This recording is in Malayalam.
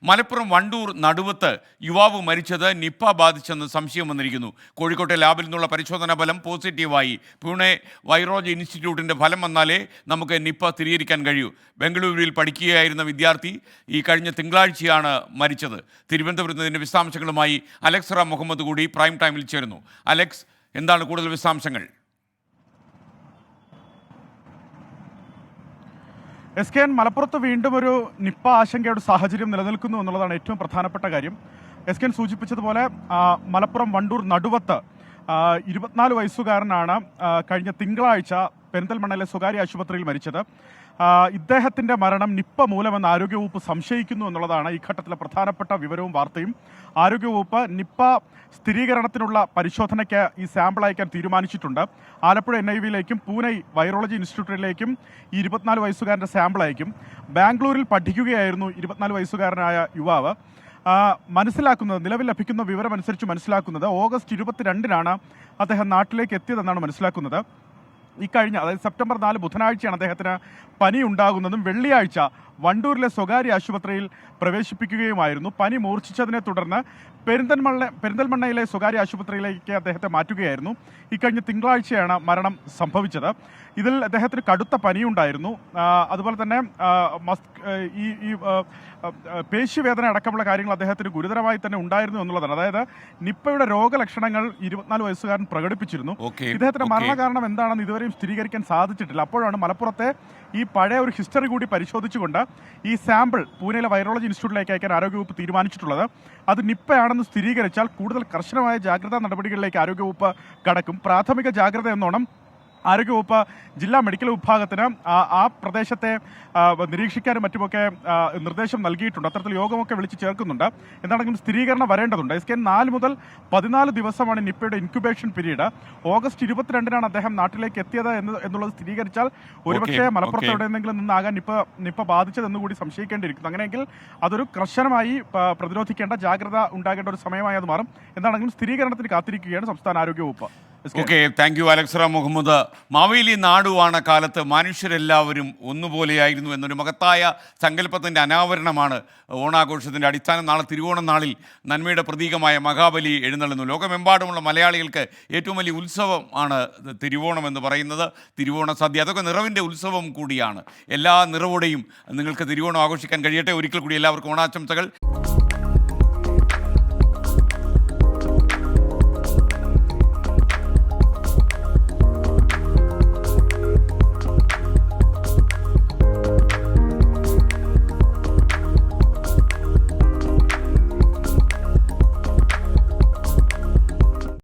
മലപ്പുറം വണ്ടൂർ നടുവത്ത് യുവാവ് മരിച്ചത് നിപ്പ ബാധിച്ചെന്ന് സംശയം വന്നിരിക്കുന്നു. കോഴിക്കോട്ടെ ലാബിൽ നിന്നുള്ള പരിശോധനാ ഫലം പോസിറ്റീവായി. പൂനെ വൈറോളജി ഇൻസ്റ്റിറ്റ്യൂട്ടിൻ്റെ ഫലം വന്നാലേ നമുക്ക് നിപ്പ സ്ഥിരീകരിക്കാൻ കഴിയൂ. ബംഗളൂരുവിൽ പഠിക്കുകയായിരുന്ന വിദ്യാർത്ഥി ഈ കഴിഞ്ഞ തിങ്കളാഴ്ചയാണ് മരിച്ചത്. തിരുവനന്തപുരത്ത് ഇതിൻ്റെ വിശദാംശങ്ങളുമായി അലക്സ് റാം മുഹമ്മദ് കൂടി പ്രൈം ടൈമിൽ ചേരുന്നു. അലക്സ്, എന്താണ് കൂടുതൽ വിശദാംശങ്ങൾ? SKN മലപ്പുറത്ത് വീണ്ടും ഒരു നിപ്പ ആശങ്കയുടെ സാഹചര്യം നിലനിൽക്കുന്നു എന്നുള്ളതാണ് ഏറ്റവും പ്രധാനപ്പെട്ട കാര്യം. SKN സൂചിപ്പിച്ചതുപോലെ മലപ്പുറം വണ്ടൂർ നടുവത്ത് 24 വയസ്സുകാരനാണ് കഴിഞ്ഞ തിങ്കളാഴ്ച പെരിന്തൽമണ്ണയിലെ സ്വകാര്യ ആശുപത്രിയിൽ മരിച്ചത്. ഇദ്ദേഹത്തിൻ്റെ മരണം നിപ്പ മൂലമെന്ന് ആരോഗ്യവകുപ്പ് സംശയിക്കുന്നു എന്നുള്ളതാണ് ഈ ഘട്ടത്തിലെ പ്രധാനപ്പെട്ട വിവരവും വാർത്തയും. ആരോഗ്യവകുപ്പ് നിപ്പ സ്ഥിരീകരണത്തിനുള്ള പരിശോധനയ്ക്ക് ഈ സാമ്പിൾ അയക്കാൻ തീരുമാനിച്ചിട്ടുണ്ട്. ആലപ്പുഴ NIVയിലേക്കും പൂനെ വൈറോളജി ഇൻസ്റ്റിറ്റ്യൂട്ടിലേക്കും ഈ 24 വയസ്സുകാരൻ്റെ സാമ്പിൾ അയക്കും. ബാംഗ്ലൂരിൽ പഠിക്കുകയായിരുന്നു 24 വയസ്സുകാരനായ യുവാവ്. നിലവിൽ ലഭിക്കുന്ന വിവരമനുസരിച്ച് മനസ്സിലാക്കുന്നത് ഓഗസ്റ്റ് 22-നാണ് അദ്ദേഹം നാട്ടിലേക്ക് എത്തിയതെന്നാണ് മനസ്സിലാക്കുന്നത്. അതായത് സെപ്റ്റംബർ 4 ബുധനാഴ്ചയാണ് അദ്ദേഹത്തിന് പനി ഉണ്ടാകുന്നതും വെള്ളിയാഴ്ച വണ്ടൂരിലെ സ്വകാര്യ ആശുപത്രിയിൽ പ്രവേശിപ്പിക്കുകയുമായിരുന്നു. പനി മൂർച്ഛിച്ചതിനെ തുടർന്ന് പെരിന്തൽമണ്ണയിലെ സ്വകാര്യ ആശുപത്രിയിലേക്ക് അദ്ദേഹത്തെ മാറ്റുകയായിരുന്നു. ഇക്കഴിഞ്ഞ തിങ്കളാഴ്ചയാണ് മരണം സംഭവിച്ചത്. ഇതിൽ അദ്ദേഹത്തിന് കടുത്ത പനിയുണ്ടായിരുന്നു. അതുപോലെ തന്നെ പേശിവേദന അടക്കമുള്ള കാര്യങ്ങൾ അദ്ദേഹത്തിന് ഗുരുതരമായി തന്നെ ഉണ്ടായിരുന്നു എന്നുള്ളതാണ്. അതായത് നിപ്പയുടെ രോഗലക്ഷണങ്ങൾ 24 വയസ്സുകാരൻ പ്രകടിപ്പിച്ചിരുന്നു. ഇദ്ദേഹത്തിന്റെ മരണകാരണം എന്താണെന്ന് ഇതുവരെയും സ്ഥിരീകരിക്കാൻ സാധിച്ചിട്ടില്ല. അപ്പോഴാണ് മലപ്പുറത്തെ ഈ പഴയ ഒരു ഹിസ്റ്ററി കൂടി പരിശോധിച്ചുകൊണ്ട് ഈ സാമ്പിൾ പൂനെയിലെ വൈറോളജി ഇൻസ്റ്റിറ്റ്യൂട്ടിലേക്ക് അയക്കാൻ ആരോഗ്യവകുപ്പ് തീരുമാനിച്ചിട്ടുള്ളത്. അത് നിപ്പയാണെന്ന് സ്ഥിരീകരിച്ചാൽ കൂടുതൽ കർശനമായ ജാഗ്രതാ നടപടികളിലേക്ക് ആരോഗ്യവകുപ്പ് കടക്കും. പ്രാഥമിക ജാഗ്രത എന്നോണം ആരോഗ്യവകുപ്പ് ജില്ലാ മെഡിക്കൽ വിഭാഗത്തിന് ആ പ്രദേശത്തെ നിരീക്ഷിക്കാനും മറ്റുമൊക്കെ നിർദ്ദേശം നൽകിയിട്ടുണ്ട്. അത്തരത്തിൽ യോഗമൊക്കെ വിളിച്ച് ചേർക്കുന്നുണ്ട്. എന്താണെങ്കിലും സ്ഥിരീകരണം വരേണ്ടതുണ്ട്. SKN 4 മുതൽ 14 ദിവസമാണ് നിപ്പയുടെ ഇൻക്യുബേഷൻ പീരീഡ്. ഓഗസ്റ്റ് 22-നാണ് അദ്ദേഹം നാട്ടിലേക്ക് എത്തിയത് എന്നുള്ളത് സ്ഥിരീകരിച്ചാൽ ഒരുപക്ഷെ മലപ്പുറത്ത് എവിടെയെങ്കിലും നിന്നാകാൻ നിപ്പ ബാധിച്ചതെന്ന് കൂടി സംശയിക്കേണ്ടിയിരിക്കുന്നു. അങ്ങനെയെങ്കിൽ അതൊരു കർശനമായി പ്രതിരോധിക്കേണ്ട, ജാഗ്രത ഉണ്ടാകേണ്ട ഒരു സമയമായി അത് മാറും. എന്താണെങ്കിലും സ്ഥിരീകരണത്തിന് കാത്തിരിക്കുകയാണ് സംസ്ഥാന ആരോഗ്യവകുപ്പ്. Thank you Alex Ram Muhammad. Maveli നാടുവാണ കാലത്ത് മനുഷ്യരെല്ലാവരും ഒന്നുപോലെയായിരുന്നു എന്നൊരു മഹത്തായ സങ്കല്പത്തിൻ്റെ അനാവരണമാണ് ഓണാഘോഷത്തിൻ്റെ അടിസ്ഥാനം. നാളെ തിരുവോണം നാളിൽ നന്മയുടെ പ്രതീകമായ മഹാബലി എഴുന്നള്ളുന്നു. ലോകമെമ്പാടുമുള്ള മലയാളികൾക്ക് ഏറ്റവും വലിയ ഉത്സവമാണ് തിരുവോണം എന്ന് പറയുന്നത്. തിരുവോണ സദ്യ, അതൊക്കെ നിറവിൻ്റെ ഉത്സവം കൂടിയാണ്. എല്ലാ നിറവോടെയും നിങ്ങൾക്ക് തിരുവോണം ആഘോഷിക്കാൻ കഴിയട്ടെ. ഒരിക്കൽ കൂടി എല്ലാവർക്കും ഓണാശംസകൾ.